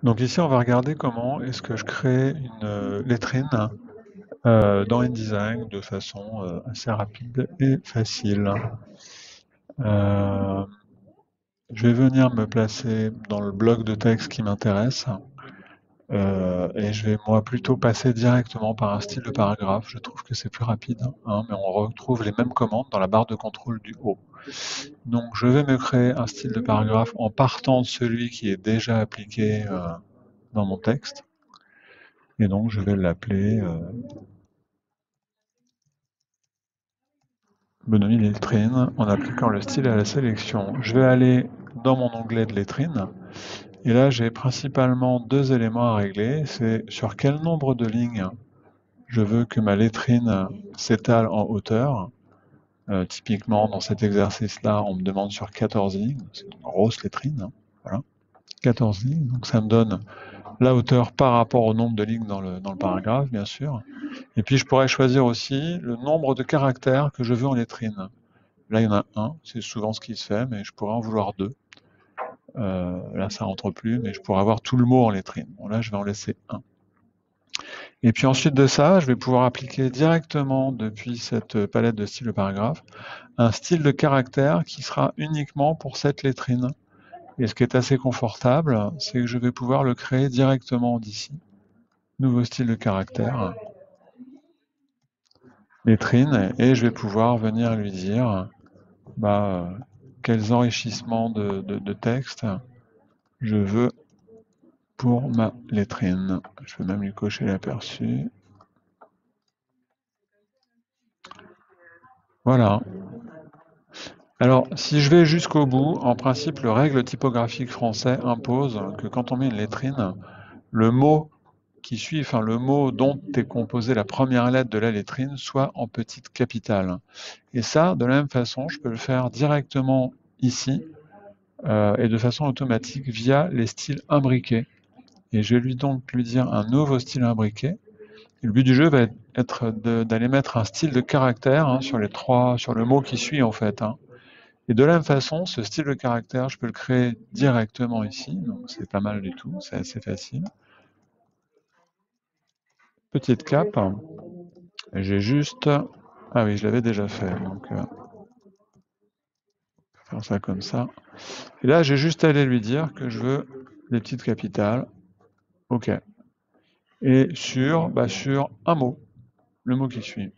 Donc ici, on va regarder comment est-ce que je crée une lettrine dans InDesign de façon assez rapide et facile. Euh, je vais venir me placer dans le bloc de texte qui m'intéresse et je vais moi plutôt passer directement par un style de paragraphe. Je trouve que c'est plus rapide, hein, mais on retrouve les mêmes commandes dans la barre de contrôle du haut. Donc je vais me créer un style de paragraphe en partant de celui qui est déjà appliqué dans mon texte. Et donc je vais l'appeler bonhomie lettrine en appliquant le style à la sélection. Je vais aller dans mon onglet de lettrine et là j'ai principalement deux éléments à régler. C'est sur quel nombre de lignes je veux que ma lettrine s'étale en hauteur. Typiquement dans cet exercice-là, on me demande sur 14 lignes, c'est une grosse lettrine, hein. Voilà. 14 lignes, donc ça me donne la hauteur par rapport au nombre de lignes dans le paragraphe, bien sûr. Et puis je pourrais choisir aussi le nombre de caractères que je veux en lettrine. Là, il y en a un, c'est souvent ce qui se fait, mais je pourrais en vouloir deux. Là, ça rentre plus, mais je pourrais avoir tout le mot en lettrine. Bon, là, je vais en laisser un. Et puis ensuite de ça, je vais pouvoir appliquer directement depuis cette palette de style de paragraphe un style de caractère qui sera uniquement pour cette lettrine. Et ce qui est assez confortable, c'est que je vais pouvoir le créer directement d'ici. Nouveau style de caractère, lettrine, et je vais pouvoir venir lui dire quels enrichissements de texte je veux pour ma lettrine. Je vais même lui cocher l'aperçu. Voilà. Alors, si je vais jusqu'au bout, en principe, le règle typographique français impose que quand on met une lettrine, le mot qui suit, enfin le mot dont est composée la première lettre de la lettrine, soit en petite capitale. Et ça, de la même façon, je peux le faire directement ici et de façon automatique via les styles imbriqués. Et je vais lui dire un nouveau style imbriqué. Et le but du jeu va être d'aller mettre un style de caractère sur le mot qui suit en fait. Et de la même façon, ce style de caractère, je peux le créer directement ici. Donc c'est pas mal du tout, c'est assez facile. Petite cape. J'ai juste... Ah oui, je l'avais déjà fait. Donc faire ça comme ça. Et là, j'ai juste à aller lui dire que je veux des petites capitales. OK. Et sur un mot, le mot qui suit.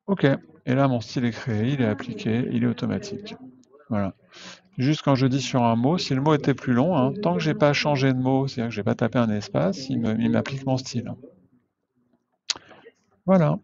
OK. Et là, mon style est créé, il est appliqué, il est automatique. Voilà. Juste quand je dis sur un mot, si le mot était plus long, tant que j'ai pas changé de mot, c'est-à-dire que j'ai pas tapé un espace, il m'applique mon style. Voilà.